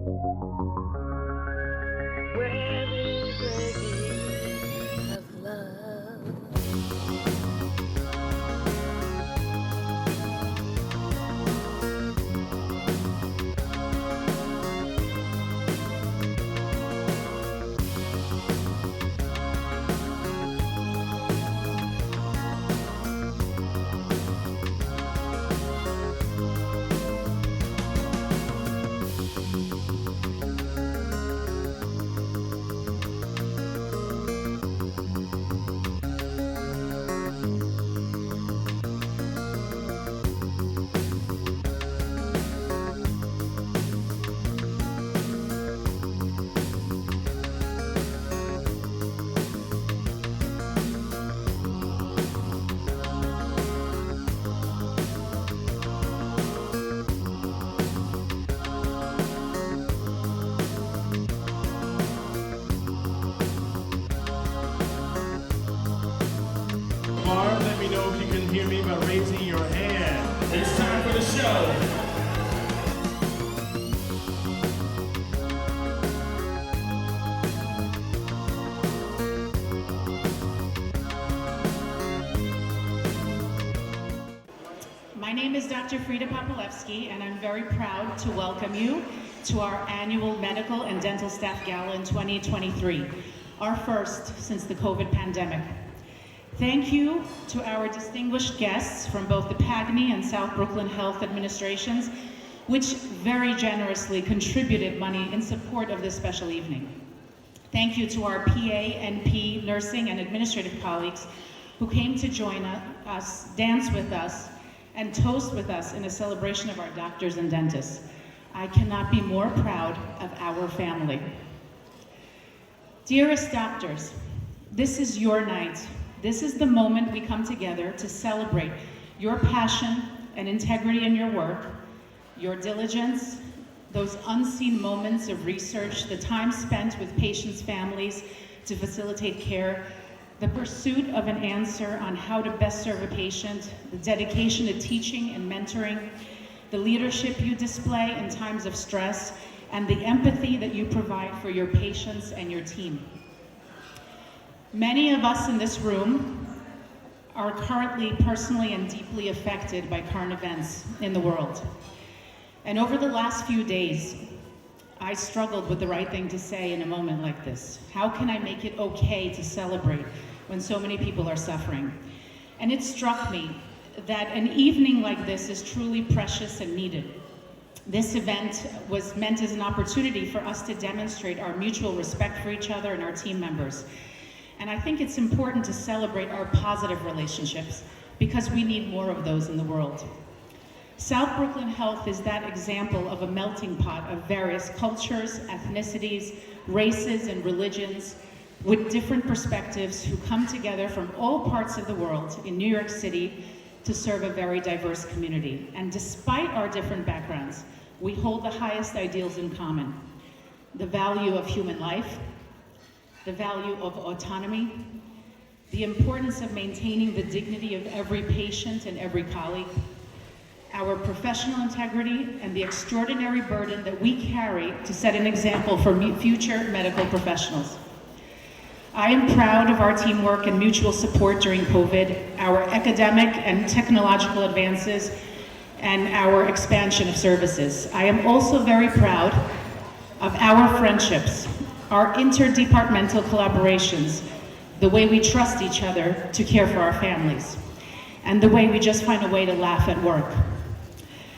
Where is the gate of love? Let me know if you can hear me by raising your hand. It's time for the show. My name is Dr. Frida Popolevsky, and I'm very proud to welcome you to our annual Medical and Dental Staff Gala in 2023, our first since the COVID pandemic. Thank you to our distinguished guests from both the Pagny and South Brooklyn Health Administrations, which very generously contributed money in support of this special evening. Thank you to our PA, NP, nursing, and administrative colleagues who came to join us, dance with us, and toast with us in a celebration of our doctors and dentists. I cannot be more proud of our family. Dearest doctors, this is your night. This is the moment we come together to celebrate your passion and integrity in your work, your diligence, those unseen moments of research, the time spent with patients' families to facilitate care, the pursuit of an answer on how to best serve a patient, the dedication to teaching and mentoring, the leadership you display in times of stress, and the empathy that you provide for your patients and your team. Many of us in this room are currently personally and deeply affected by current events in the world. And over the last few days, I struggled with the right thing to say in a moment like this. How can I make it okay to celebrate when so many people are suffering? And it struck me that an evening like this is truly precious and needed. This event was meant as an opportunity for us to demonstrate our mutual respect for each other and our team members. And I think it's important to celebrate our positive relationships because we need more of those in the world. South Brooklyn Health is that example of a melting pot of various cultures, ethnicities, races, and religions with different perspectives who come together from all parts of the world in New York City to serve a very diverse community. And despite our different backgrounds, we hold the highest ideals in common: the value of human life, the value of autonomy, the importance of maintaining the dignity of every patient and every colleague, our professional integrity, and the extraordinary burden that we carry to set an example for future medical professionals. I am proud of our teamwork and mutual support during COVID, our academic and technological advances, and our expansion of services. I am also very proud of our friendships, our interdepartmental collaborations, the way we trust each other to care for our families, and the way we just find a way to laugh at work.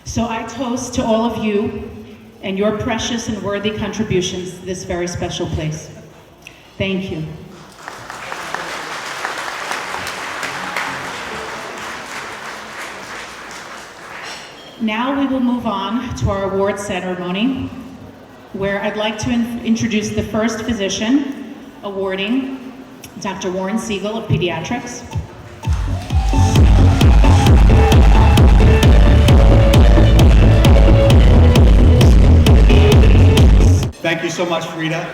So I toast to all of you and your precious and worthy contributions to this very special place. Thank you. Now we will move on to our award ceremony, where I'd like to introduce the first physician awarding, Dr. Warren Siegel of Pediatrics. Thank you so much, Frida.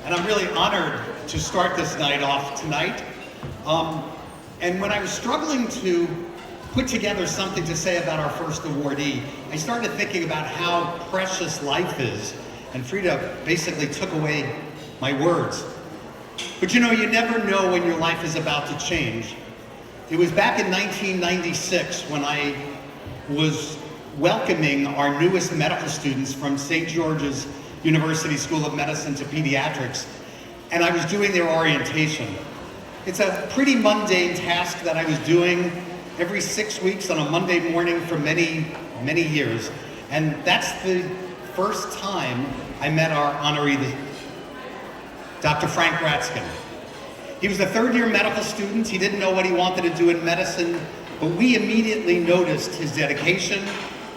And I'm really honored to start this night off tonight. And when I was struggling to put together something to say about our first awardee, I started thinking about how precious life is, and Frida basically took away my words. But you know, you never know when your life is about to change. It was back in 1996 when I was welcoming our newest medical students from St. George's University School of Medicine to pediatrics, and I was doing their orientation. It's a pretty mundane task that I was doing every 6 weeks on a Monday morning for many, many years. And that's the first time I met our honoree, Dr. Frank Ratzkin. He was a third-year medical student. He didn't know what he wanted to do in medicine, but we immediately noticed his dedication,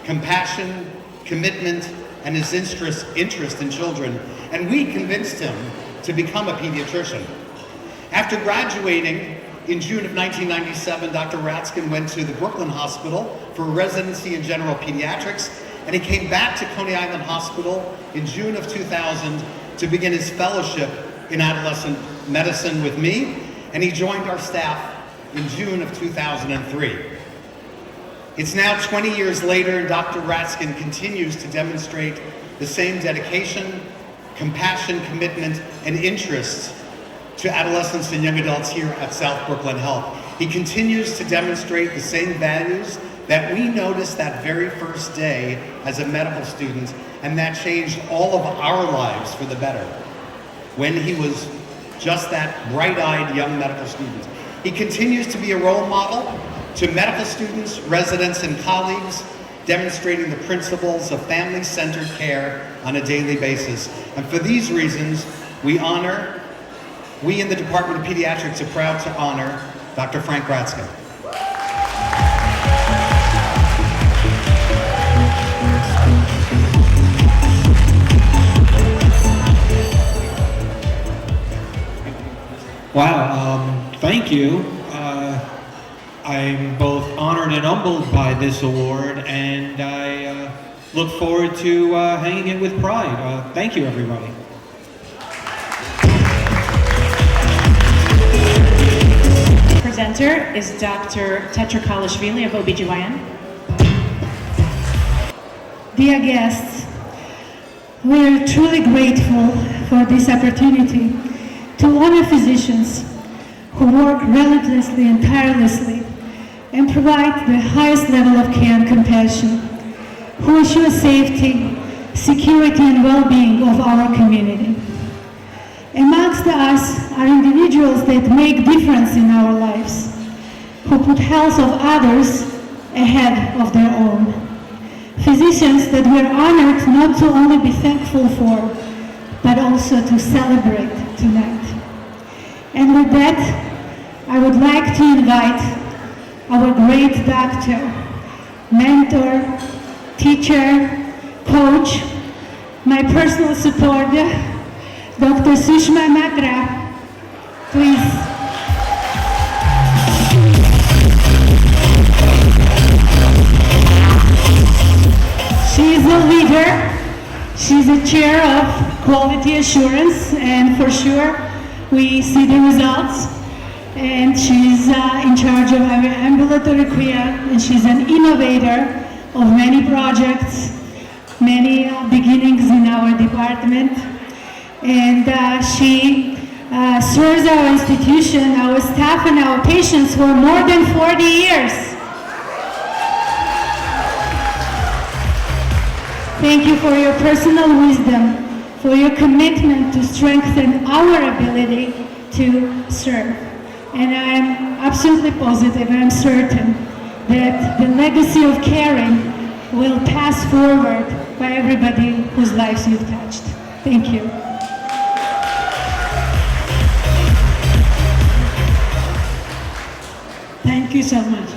compassion, commitment, and his interest in children. And we convinced him to become a pediatrician. After graduating in June of 1997, Dr. Ratzkin went to the Brooklyn Hospital for a residency in general pediatrics, and he came back to Coney Island Hospital in June of 2000 to begin his fellowship in adolescent medicine with me, and he joined our staff in June of 2003. It's now 20 years later, and Dr. Ratzkin continues to demonstrate the same dedication, compassion, commitment, and interest to adolescents and young adults here at South Brooklyn Health. He continues to demonstrate the same values that we noticed that very first day as a medical student, and that changed all of our lives for the better when he was just that bright-eyed young medical student. He continues to be a role model to medical students, residents, and colleagues, demonstrating the principles of family-centered care on a daily basis. And for these reasons, we in the Department of Pediatrics are proud to honor Dr. Frank Ratzkin. Wow, thank you. I'm both honored and humbled by this award, and I look forward to hanging it with pride. Thank you, everybody. Presenter is Dr. Tetra Kalashvili of OBGYN. Dear guests, we are truly grateful for this opportunity to honor physicians who work relentlessly and tirelessly and provide the highest level of care and compassion, who ensure safety, security, and well-being of our community. Amongst us are individuals that make difference in our lives, who put health of others ahead of their own. Physicians that we're honored not to only be thankful for, but also to celebrate tonight. And with that, I would like to invite our great doctor, mentor, teacher, coach, my personal supporter, Dr. Sushma Matra, please. She is a leader. She's a chair of quality assurance, and for sure we see the results. And she's in charge of our ambulatory care, and she's an innovator of many projects, many beginnings in our department. And she serves our institution, our staff, and our patients for more than 40 years. Thank you for your personal wisdom, for your commitment to strengthen our ability to serve. And I'm absolutely positive, I'm certain, that the legacy of caring will pass forward by everybody whose lives you've touched. Thank you. Thank you so much.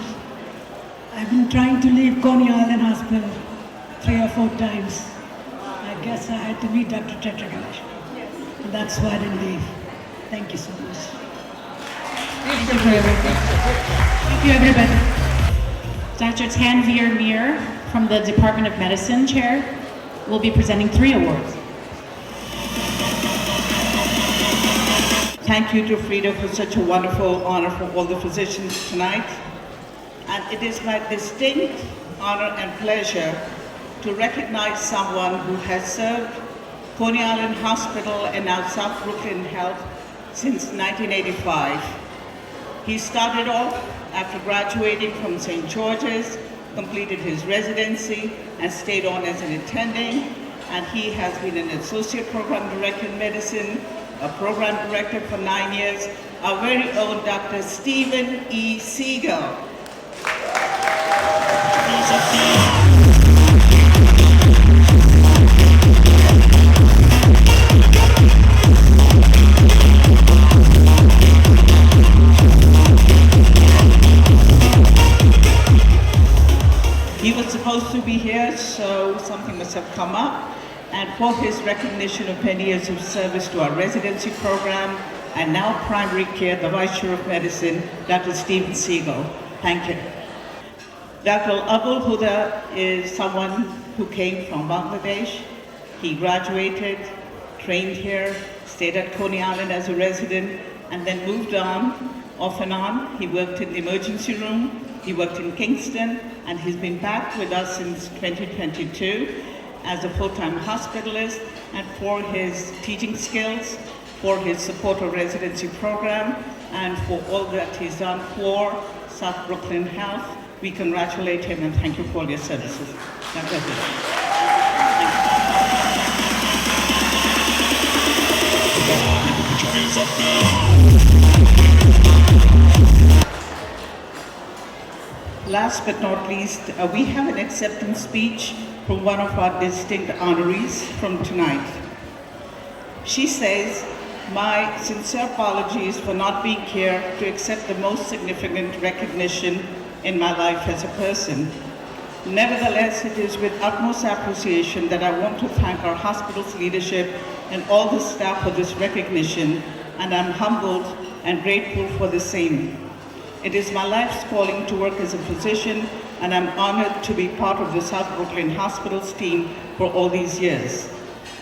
I've been trying to leave Coney Island Hospital 3 or 4 times. I guess I had to meet Dr. Tetra Kalashvili. And that's why I didn't leave. Thank you so much. Thank you, everybody. Thank you, everybody. Dr. Tanvir Mir from the Department of Medicine chair will be presenting 3 awards. Thank you to Frida for such a wonderful honor for all the physicians tonight. and it is my distinct honor and pleasure to recognize someone who has served Coney Island Hospital and now South Brooklyn Health since 1985. He started off after graduating from St. George's, completed his residency, and stayed on as an attending, and he has been an associate program director in medicine, a program director for 9 years, our very own Dr. Stephen E. Siegel. He was supposed to be here, so something must have come up. And for his recognition of many years of service to our residency program and now primary care, the Vice Chair of Medicine, Dr. Stephen Siegel. Thank you. Dr. Abul Huda is someone who came from Bangladesh. He graduated, trained here, stayed at Coney Island as a resident, and then moved on, off and on. He worked in the emergency room, he worked in Kingston, and he's been back with us since 2022 as a full-time hospitalist, and for his teaching skills, for his support of residency program, and for all that he's done for South Brooklyn Health. We congratulate him and thank you for all your services. God bless you. Last but not least, we have an acceptance speech from one of our distinct honorees from tonight. She says, "My sincere apologies for not being here to accept the most significant recognition in my life as a person. Nevertheless, it is with utmost appreciation that I want to thank our hospital's leadership and all the staff for this recognition, and I'm humbled and grateful for the same. It is my life's calling to work as a physician, and I'm honored to be part of the South Brooklyn Hospital's team for all these years.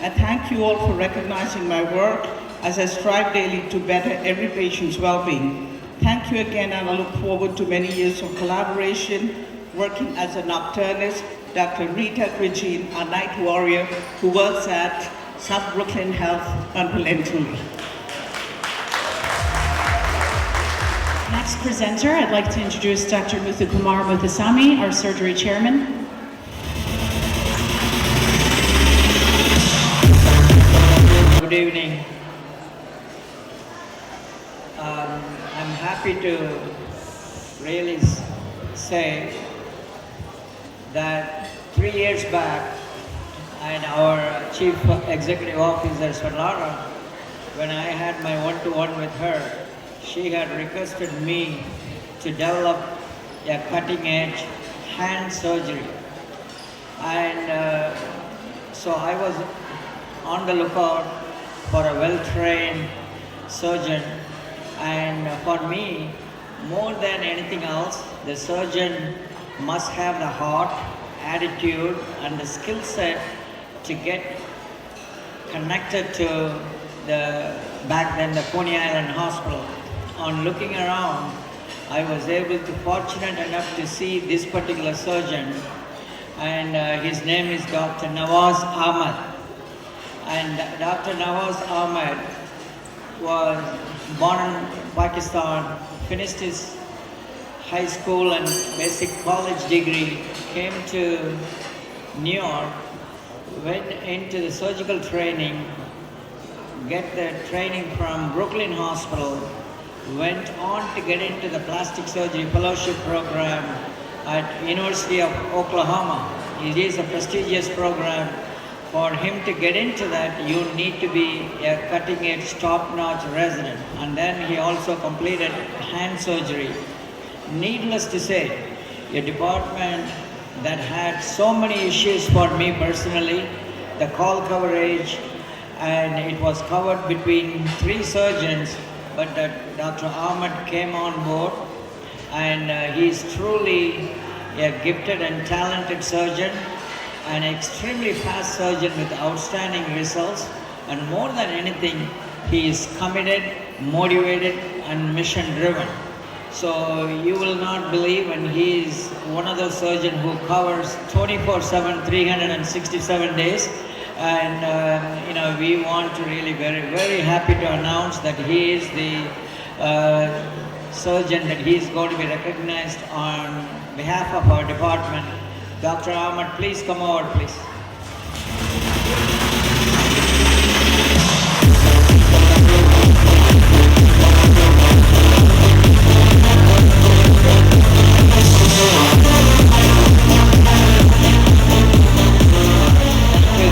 I thank you all for recognizing my work as I strive daily to better every patient's well-being. Thank you again, and I look forward to many years of collaboration, working as a nocturnist, Dr. Rita Grigine, our night warrior, who works at South Brooklyn Health unrelentingly." Next presenter, I'd like to introduce Dr. Muthukumar Muthusamy, our surgery chairman. Good evening. I'm happy to really say that 3 years back, and our Chief Executive Officer, Svarlara, when I had my one-to-one with her, she had requested me to develop a cutting-edge hand surgery. And so I was on the lookout for a well-trained surgeon. And for me, more than anything else, the surgeon must have the heart, attitude, and the skill set to get connected to back then the Coney Island Hospital. On looking around, I was fortunate enough to see this particular surgeon, and his name is Dr. Nawaz Ahmed. And Dr. Nawaz Ahmed was born in Pakistan, finished his high school and basic college degree, came to New York, went into the surgical training, get the training from Brooklyn Hospital, went on to get into the plastic surgery fellowship program at University of Oklahoma. It is a prestigious program. For him to get into that, you need to be a cutting-edge, top-notch resident. And then he also completed hand surgery. Needless to say, a department that had so many issues for me personally, the call coverage, and it was covered between 3 surgeons, but Dr. Ahmed came on board, and he's truly a gifted and talented surgeon, an extremely fast surgeon with outstanding results, and more than anything, he is committed, motivated, and mission-driven. So you will not believe, and he is one of those surgeons who covers 24/7, 367 days. And we want to really very happy to announce that he is the surgeon that he is going to be recognized on behalf of our department. Dr. Ahmed, please come over, please.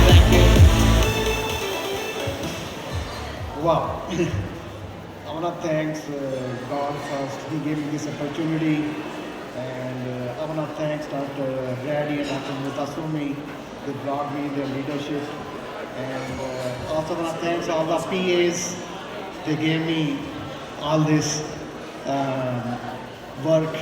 Thank you. Wow. I want to thank God first. He gave me this opportunity. And I want to thank Dr. Reddy and Dr. Mutasumi. They brought me their leadership. And also want to thank all the PAs. They gave me all this work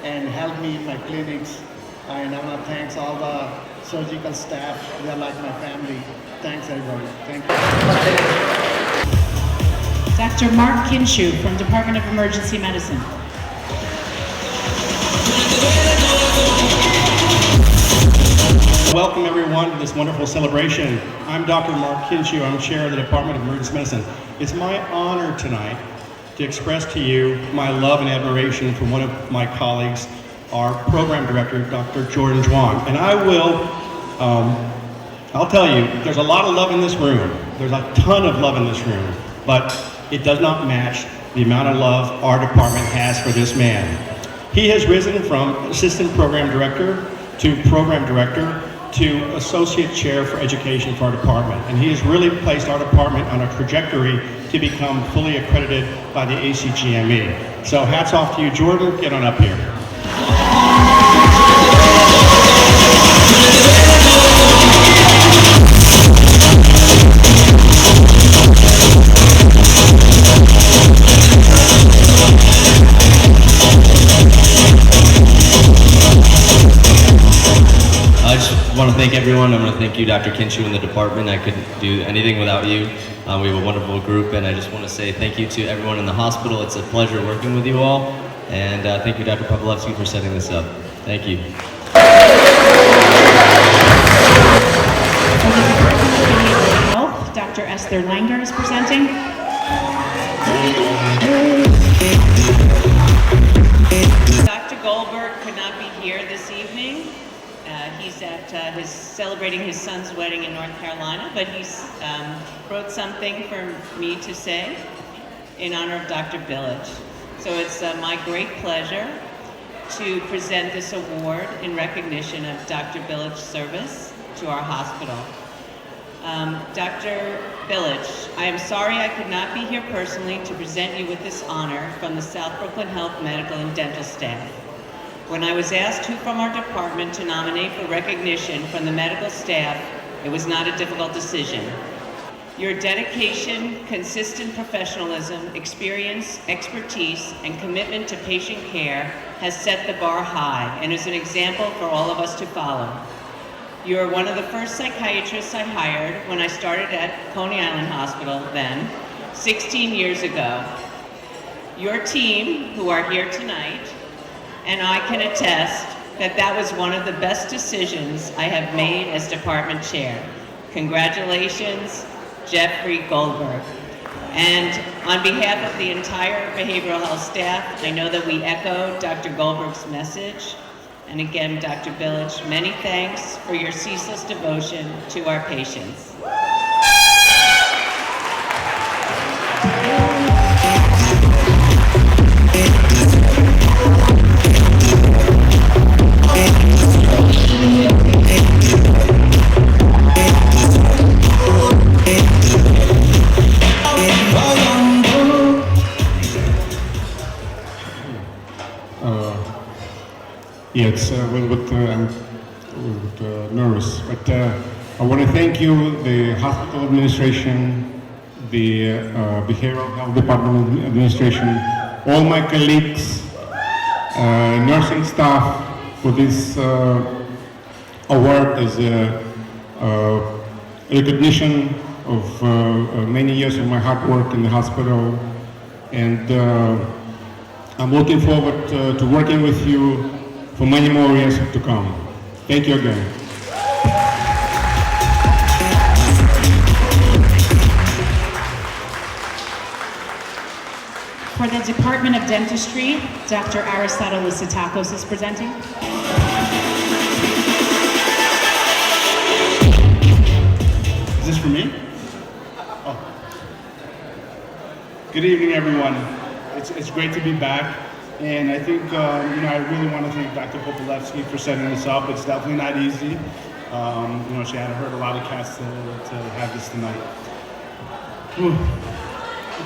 and helped me in my clinics. And I want to thank all the surgical staff. They are like my family. Thanks everybody. Thank you. Dr. Mark Kinshu from Department of Emergency Medicine. Welcome everyone to this wonderful celebration. I'm Dr. Mark Kinshu. I'm chair of the Department of Emergency Medicine. It's my honor tonight to express to you my love and admiration for one of my colleagues, our program director, Dr. Jordan Zhuang. And I'll tell you, there's a lot of love in this room. There's a ton of love in this room, but it does not match the amount of love our department has for this man. He has risen from assistant program director to program director to associate chair for education for our department. And he has really placed our department on a trajectory to become fully accredited by the ACGME. So hats off to you, Jordan. Get on up here. I just want to thank everyone. I want to thank you, Dr. Kinshu, and the department. I couldn't do anything without you. We have a wonderful group, and I just want to say thank you to everyone in the hospital. It's a pleasure working with you all. And thank you, Dr. Pavlovsky, for setting this up. Thank you. For the Department of Behavioral Health, Dr. Esther Langer is presenting. Dr. Goldberg could not be here this evening. He's at celebrating his son's wedding in North Carolina, but he's wrote something for me to say in honor of Dr. Billage. So it's my great pleasure to present this award in recognition of Dr. Billage's service to our hospital. Dr. Billage, I am sorry I could not be here personally to present you with this honor from the South Brooklyn Health Medical and Dental staff. When I was asked who from our department to nominate for recognition from the medical staff, it was not a difficult decision. Your dedication, consistent professionalism, experience, expertise, and commitment to patient care has set the bar high and is an example for all of us to follow. You are one of the first psychiatrists I hired when I started at Coney Island Hospital then, 16 years ago. Your team, who are here tonight, and I can attest that that was one of the best decisions I have made as department chair. Congratulations, Jeffrey Goldberg. And on behalf of the entire behavioral health staff, I know that we echo Dr. Goldberg's message. And again, Dr. Billage, many thanks for your ceaseless devotion to our patients. Yeah, it's a little bit, I'm a little bit nervous, but I want to thank you, the hospital administration, the behavioral health department administration, all my colleagues, nursing staff for this award as a recognition of many years of my hard work in the hospital. And I'm looking forward to working with you for many more years to come. Thank you again. For the Department of Dentistry, Dr. Aristotle Lysitakos is presenting. Is this for me? Oh. Good evening, everyone. It's great to be back, and I think I really want to thank Dr. Popolevsky for setting this up. It's definitely not easy. She had to hurt a lot of cats to have this tonight.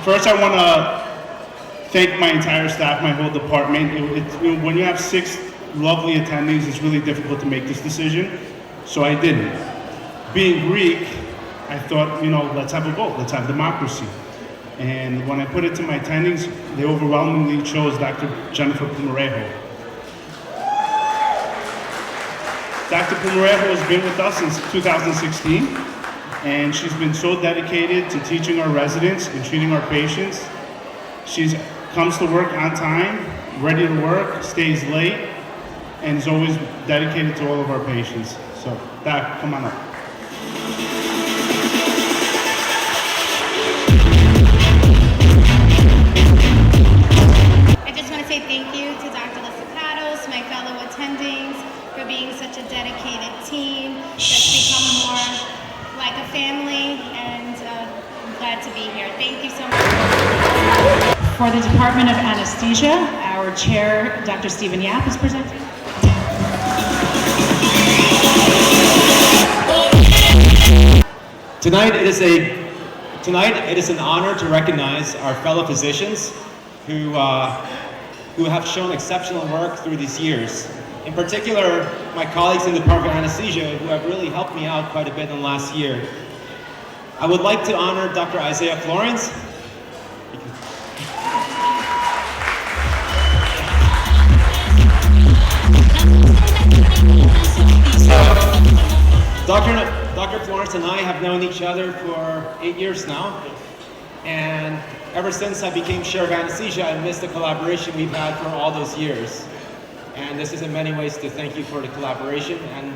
First, I want to thank my entire staff, my whole department. When you have 6 lovely attendings, it's really difficult to make this decision, so I didn't. Being Greek, I thought, let's have a vote, let's have democracy. And when I put it to my attendings, they overwhelmingly chose Dr. Jennifer Pumarejo. Dr. Pumarejo has been with us since 2016, and she's been so dedicated to teaching our residents and treating our patients. She comes to work on time, ready to work, stays late, and is always dedicated to all of our patients. So, Doc, come on up. I just want to say thank you to Dr. Lysitakos, my fellow attendings, for being such a dedicated team that's become more like a family, and I'm glad to be here. Thank you so much. For the Department of Anesthesia, our chair, Dr. Stephen Yap, is presenting. Tonight it is an honor to recognize our fellow physicians who have shown exceptional work through these years. In particular, my colleagues in the Department of Anesthesia who have really helped me out quite a bit in the last year. I would like to honor Dr. Isaiah Florence. Dr. Florence and I have known each other for 8 years now, and ever since I became chair of anesthesia, I missed the collaboration we've had for all those years. And this is in many ways to thank you for the collaboration and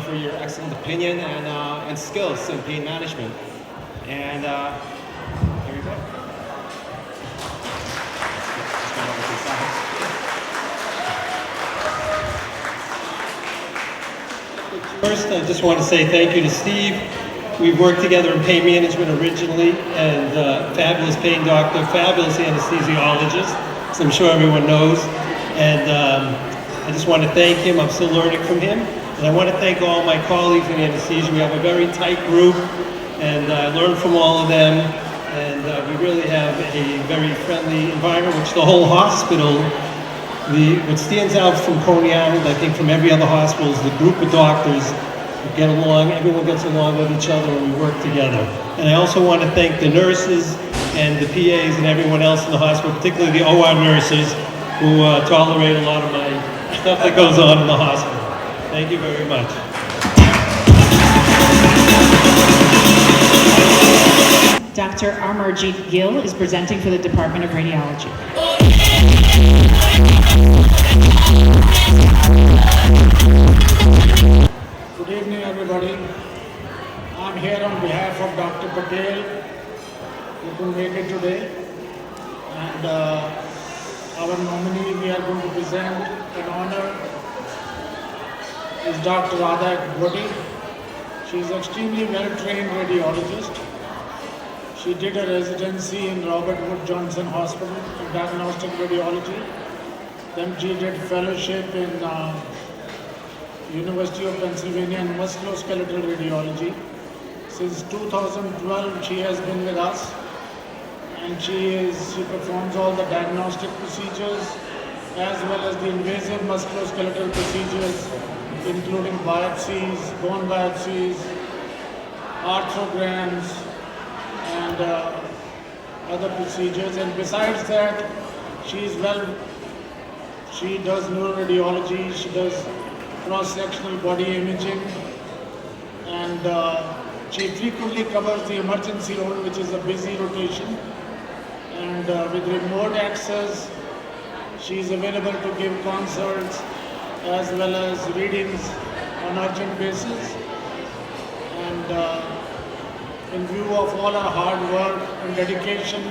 for your excellent opinion and skills in pain management. And here you go. First, I just want to say thank you to Steve. We've worked together in pain management originally, and fabulous pain doctor, fabulous anesthesiologist, as I'm sure everyone knows. And I just want to thank him. I'm still learning from him. And I want to thank all my colleagues in anesthesia. We have a very tight group, and I learn from all of them. And we really have a very friendly environment, which the whole hospital, what stands out from Coney Island, I think from every other hospital, is the group of doctors who get along, everyone gets along with each other, and we work together. And I also want to thank the nurses and the PAs and everyone else in the hospital, particularly the OR nurses, who tolerate a lot of my stuff that goes on in the hospital. Thank you very much. Dr. Amarjeet Gill is presenting for the Department of Radiology. Good evening, everybody. I'm here on behalf of Dr. Patel, who couldn't make it today. And our nominee we are going to present in honor is Dr. Radha Bodhi. She is extremely well-trained radiologist. She did a residency in Robert Wood Johnson Hospital in diagnostic radiology. Then she did fellowship in University of Pennsylvania in musculoskeletal radiology. Since 2012, she has been with us, and she performs all the diagnostic procedures as well as the invasive musculoskeletal procedures, including biopsies, bone biopsies, arthrograms, and other procedures. And besides that, she does neuroradiology, she does cross-sectional body imaging, and she frequently covers the emergency room, which is a busy rotation. And with remote access She is available to give consults as well as readings on urgent basis. And in view of all our hard work and dedication,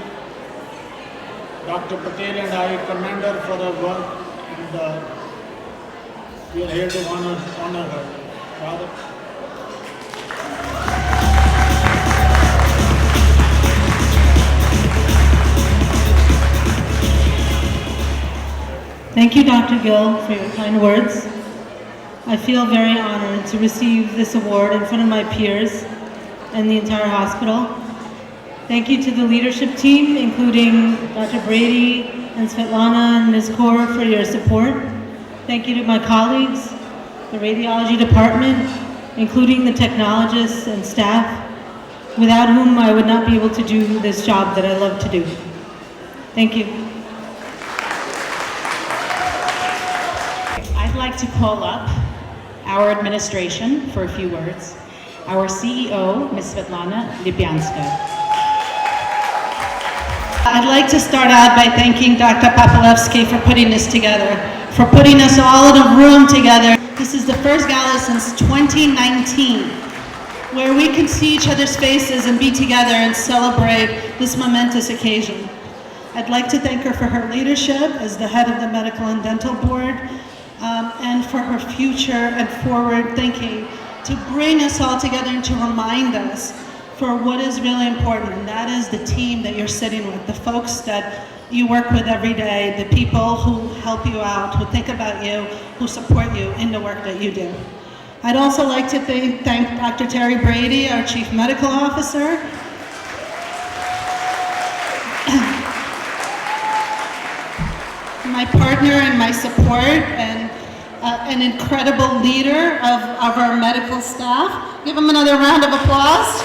Dr. Patel and I commend her for her work, and we are here to honor her. Father. Thank you, Dr. Gill, for your kind words. I feel very honored to receive this award in front of my peers and the entire hospital. Thank you to the leadership team, including Dr. Brady and Svetlana and Ms. Kaur for your support. Thank you to my colleagues, the radiology department, including the technologists and staff, without whom I would not be able to do this job that I love to do. Thank you. I'd like to call up our administration for a few words. Our CEO, Ms. Svetlana Lubyanska. I'd like to start out by thanking Dr. Papalevsky for putting this together, for putting us all in a room together. This is the first gala since 2019 where we can see each other's faces and be together and celebrate this momentous occasion. I'd like to thank her for her leadership as the head of the Medical and Dental Board, and for her future and forward thinking to bring us all together and to remind us for what is really important, and that is the team that you're sitting with, the folks that you work with every day, the people who help you out, who think about you, who support you in the work that you do. I'd also like to thank Dr. Terry Brady, our Chief Medical Officer, my partner and my support, and an incredible leader of our medical staff. Give him another round of applause.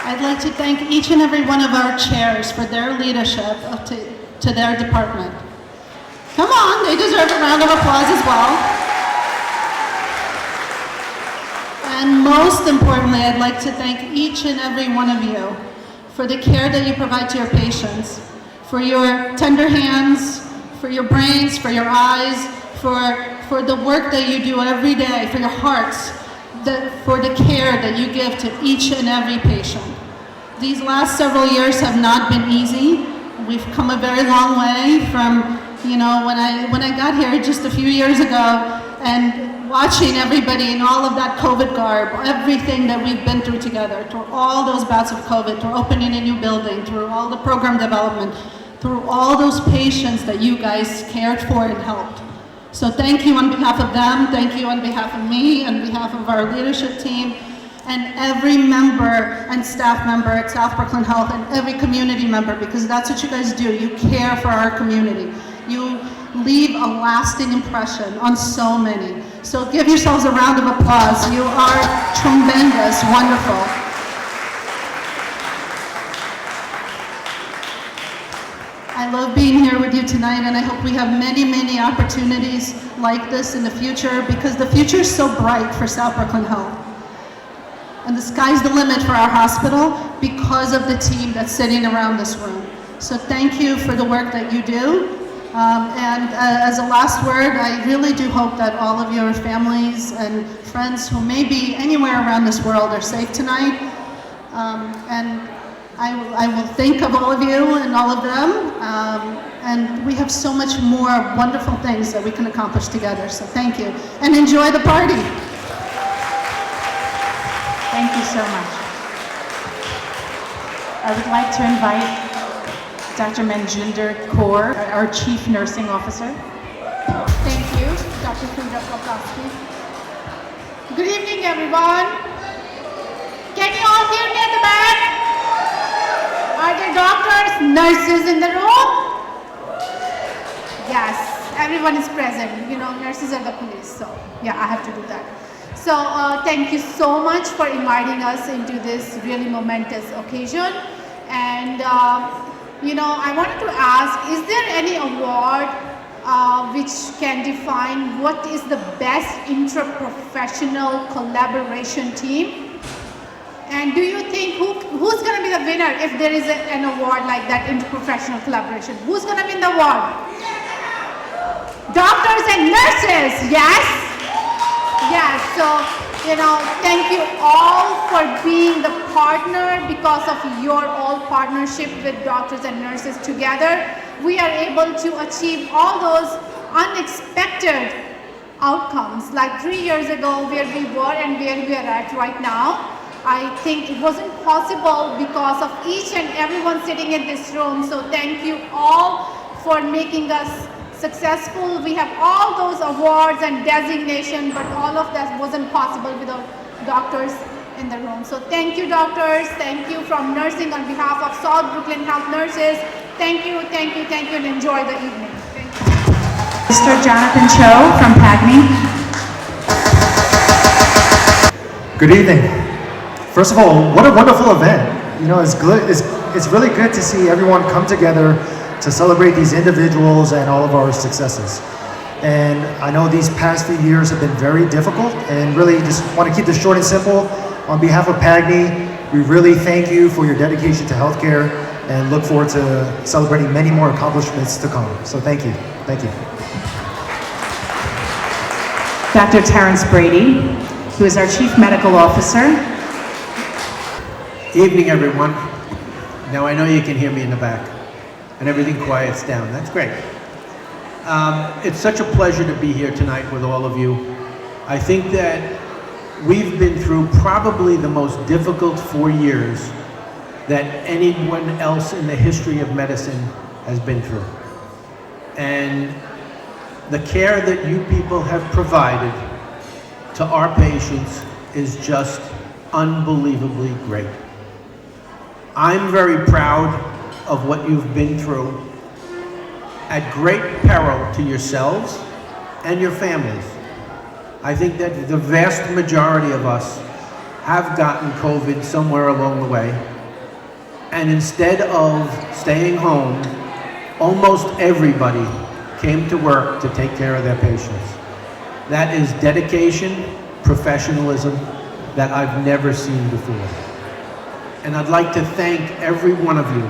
I'd like to thank each and every one of our chairs for their leadership to their department. Come on, they deserve a round of applause as well. And most importantly, I'd like to thank each and every one of you for the care that you provide to your patients, for your tender hands, for your brains, for your eyes, for the work that you do every day, for your hearts, for the care that you give to each and every patient. These last several years have not been easy. We've come a very long way from, you know, when I got here just a few years ago, and watching everybody in all of that COVID garb, everything that we've been through together, through all those bouts of COVID, through opening a new building, through all the program development, through all those patients that you guys cared for and helped. So thank you on behalf of them, thank you on behalf of me, on behalf of our leadership team, and every member and staff member at South Brooklyn Health, and every community member, because that's what you guys do. You care for our community. You leave a lasting impression on so many. So give yourselves a round of applause. You are tremendous, wonderful. I love being here with you tonight, and I hope we have many, many opportunities like this in the future, because the future is so bright for South Brooklyn Health. And the sky's the limit for our hospital because of the team that's sitting around this room. So thank you for the work that you do. As a last word, I really do hope that all of your families and friends who may be anywhere around this world are safe tonight. And I will think of all of you and all of them. And we have so much more wonderful things that we can accomplish together. So thank you. And enjoy the party. Thank you so much. I would like to invite Dr. Manjinder Kaur, our Chief Nursing Officer. Thank you, Dr. Frida Prokofsky. Good evening, everyone. Can you all hear me at the back? Are there doctors, nurses in the room? Yes, everyone is present. You know, nurses are the police, so yeah, I have to do that. So thank you so much for inviting us into this really momentous occasion. And you know, I wanted to ask, is there any award which can define what is the best intra-professional collaboration team? And do you think who's going to be the winner if there is an award like that, interprofessional collaboration? Who's going to win the award? Doctors and nurses, yes? Yes, so, thank you all for being the partner. Because of your all partnership with doctors and nurses together, we are able to achieve all those unexpected outcomes. Like 3 years ago, where we were and where we are at right now, I think it wasn't possible because of each and everyone sitting in this room. So thank you all for making us successful. We have all those awards and designation, but all of that wasn't possible without doctors in the room. So thank you, doctors. Thank you from nursing on behalf of South Brooklyn Health Nurses. Thank you, thank you, thank you, and enjoy the evening. Thank you. Mr. Jonathan Cho from PAGNI. Good evening. First of all, what a wonderful event. It's good. It's really good to see everyone come together to celebrate these individuals and all of our successes. And I know these past few years have been very difficult, and really just want to keep this short and simple. On behalf of PAGNI, we really thank you for your dedication to healthcare and look forward to celebrating many more accomplishments to come. So thank you. Thank you. Dr. Terrence Brady, who is our Chief Medical Officer. Evening, everyone. Now I know you can hear me in the back and everything quiets down. That's great. It's such a pleasure to be here tonight with all of you. I think that we've been through probably the most difficult 4 years that anyone else in the history of medicine has been through. And the care that you people have provided to our patients is just unbelievably great. I'm very proud of what you've been through at great peril to yourselves and your families. I think that the vast majority of us have gotten COVID somewhere along the way. And instead of staying home, almost everybody came to work to take care of their patients. That is dedication, professionalism that I've never seen before. And I'd like to thank every one of you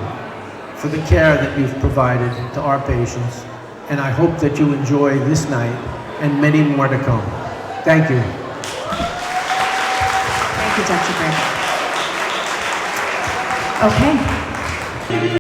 for the care that you've provided to our patients. And I hope that you enjoy this night and many more to come. Thank you. Thank you, Dr. Brady. Okay.